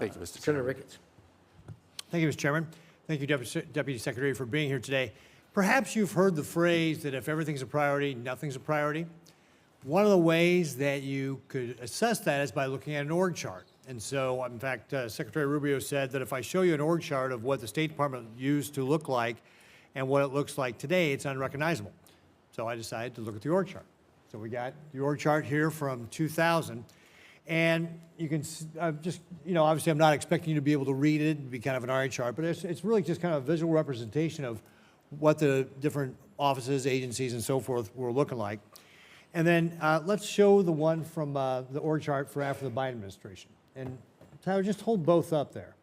Thank you, Mr. Senator Chairman. Ricketts. Thank you, Mr. Chairman. Thank you, Deputy Secretary, for being here today. Perhaps you've heard the phrase that if everything's a priority, nothing's a priority. One of the ways that you could assess that is by looking at an org chart. And so, in fact, Secretary Rubio said that if I show you an org chart of what the State Department used to look like and what it looks like today, it's unrecognizable. So I decided to look at the org chart. So we got the org chart here from 2000. And you can just, obviously I'm not expecting you to be able to read it and be kind of an eye chart, but it's really just kind of a visual representation of what the different offices, agencies, and so forth were looking like. And then let's show the one from the org chart for after the Biden administration. And Tyler, just hold both up there.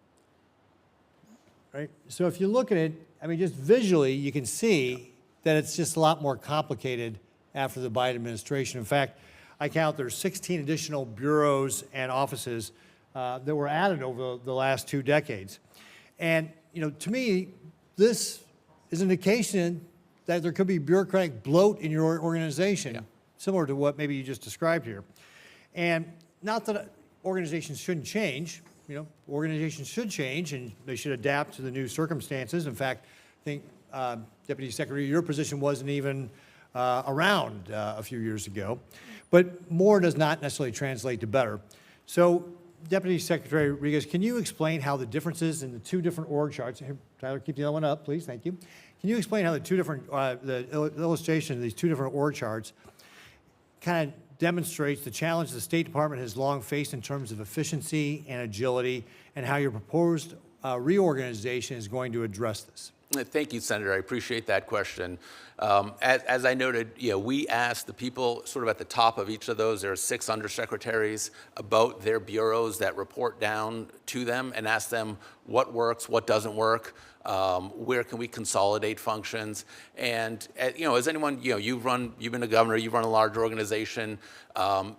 Right? So if you look at it, I mean, just visually, you can see that it's just a lot more complicated after the Biden administration. In fact, I count there's 16 additional bureaus and offices that were added over the last 2 decades. And, to me, this is an indication that there could be bureaucratic bloat in your organization, similar to what maybe you just described here. And not that organizations shouldn't change. Organizations should change, and they should adapt to the new circumstances. In fact, I think, Deputy Secretary, your position wasn't even around a few years ago. But more does not necessarily translate to better. So, Deputy Secretary Ricketts, can you explain how the differences in the 2 different org charts, here, Tyler, keep the other one up, please, thank you. Can you explain how the 2 different, the illustration of these 2 different org charts kind of demonstrates the challenge the State Department has long faced in terms of efficiency and agility, and how your proposed reorganization is going to address this? Thank you, Senator. I appreciate that question. As I noted, we asked the people sort of at the top of each of those, there are 6 undersecretaries, about their bureaus that report down to them, and asked them what works, what doesn't work, where can we consolidate functions. And as anyone, you've been a governor, you've run a large organization.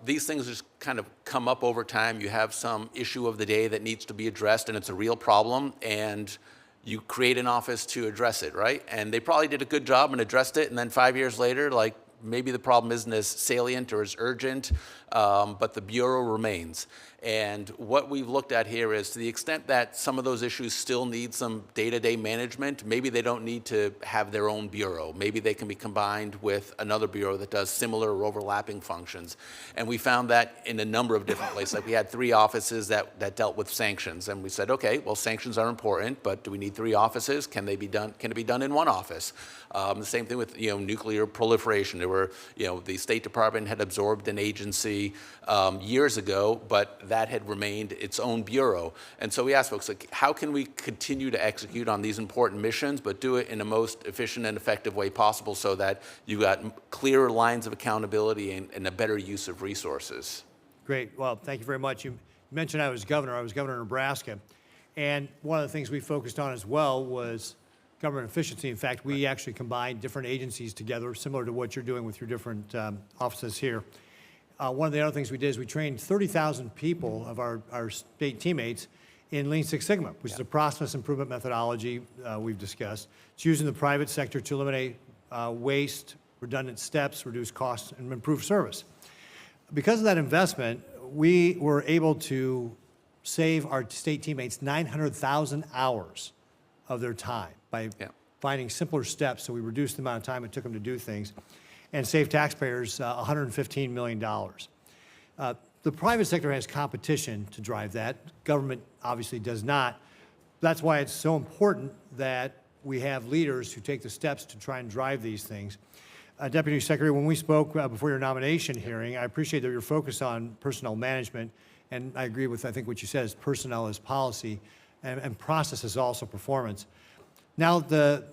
These things just kind of come up over time. You have some issue of the day that needs to be addressed, and it's a real problem. And you create an office to address it, right? And they probably did a good job and addressed it, and then 5 years later, like, maybe the problem isn't as salient or as urgent, but the bureau remains. And what we've looked at here is, to the extent that some of those issues still need some day-to-day management, maybe they don't need to have their own bureau. Maybe they can be combined with another bureau that does similar or overlapping functions. And we found that in a number of different places. Like, we had 3 offices that dealt with sanctions, and we said, okay, well, sanctions are important, but do we need 3 offices? Can they be done? Can it be done in 1 office? The same thing with nuclear proliferation. There were the State Department had absorbed an agency years ago, but that had remained its own bureau. And so we asked folks, like, how can we continue to execute on these important missions, but do it in the most efficient and effective way possible, so that you got clearer lines of accountability and a better use of resources? Great. Well, thank you very much. You mentioned I was governor. I was governor of Nebraska. And one of the things we focused on as well was government efficiency. In fact, we actually combined different agencies together, similar to what you're doing with your different offices here. One of the other things we did is we trained 30,000 people of our state teammates in Lean Six Sigma, which is a process improvement methodology we've discussed. It's used in the private sector to eliminate waste, redundant steps, reduce costs, and improve service. Because of that investment, we were able to save our state teammates 900,000 hours of their time by finding simpler steps, so we reduced the amount of time it took them to do things, and save taxpayers $115 million. The private sector has competition to drive that. Government obviously does not. That's why it's so important that we have leaders who take the steps to try and drive these things. Deputy Secretary, when we spoke before your nomination hearing, I appreciate that you're focused on personnel management, and I agree with, I think, what you said is personnel is policy, and process is also performance. Now, the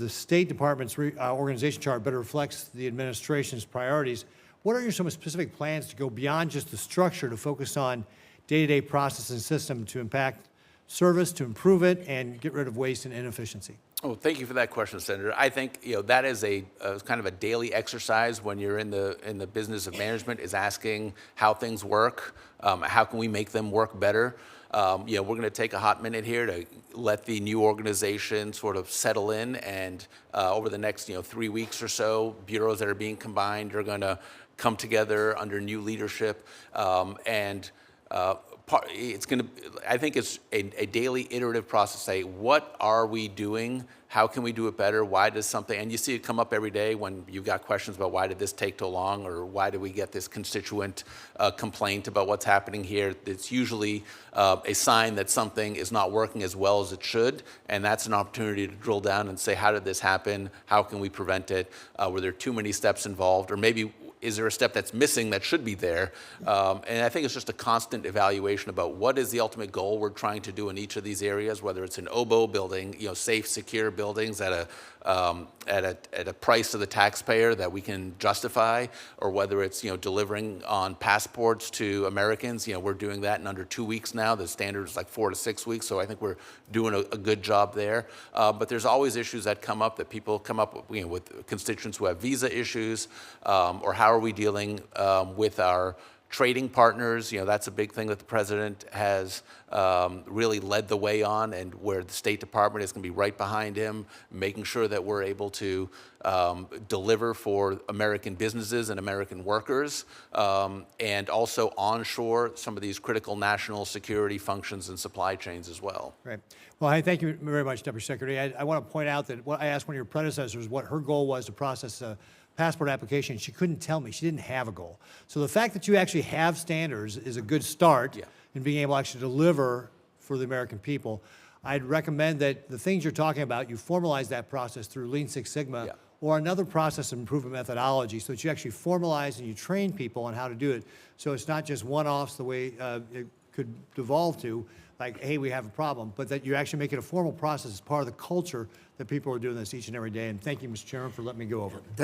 State Department's organization chart better reflects the administration's priorities. What are some specific plans to go beyond just the structure to focus on day-to-day process and system to impact service, to improve it, and get rid of waste and inefficiency? Oh, thank you for that question, Senator. I think that is a kind of a daily exercise when you're in the business of management, is asking how things work, how can we make them work better. We're going to take a hot minute here to let the new organization sort of settle in, and over the next 3 weeks or so, bureaus that are being combined are going to come together under new leadership, and it's going to, I think it's a daily iterative process. Say, what are we doing? How can we do it better? Why does something, and you see it come up every day when you've got questions about why did this take too long, or why did we get this constituent complaint about what's happening here? It's usually a sign that something is not working as well as it should, and that's an opportunity to drill down and say, how did this happen? How can we prevent it? Were there too many steps involved? Or maybe is there a step that's missing that should be there? And I think it's just a constant evaluation about what is the ultimate goal we're trying to do in each of these areas, whether it's an OBO building, safe, secure buildings at a price to the taxpayer that we can justify, or whether it's, delivering on passports to Americans. We're doing that in under 2 weeks now. The standard is like 4 to 6 weeks, so I think we're doing a good job there. But there's always issues that come up that people come up with, with constituents who have visa issues, or how are we dealing with our trading partners. That's a big thing that the president has really led the way on, and where the State Department is going to be right behind him, making sure that we're able to deliver for American businesses and American workers, and also onshore some of these critical national security functions and supply chains as well. Right. Well, I thank you very much, Deputy Secretary. I want to point out that I asked one of your predecessors what her goal was to process a passport application. She couldn't tell me. She didn't have a goal. So the fact that you actually have standards is a good start in being able to actually deliver for the American people. I'd recommend that the things you're talking about, you formalize that process through Lean Six Sigma or another process of improvement methodology, so that you actually formalize and you train people on how to do it. So it's not just one-offs the way it could devolve to, like, hey, we have a problem, but that you actually make it a formal process as part of the culture that people are doing this each and every day. And thank you, Mr. Chairman, for letting me go over it.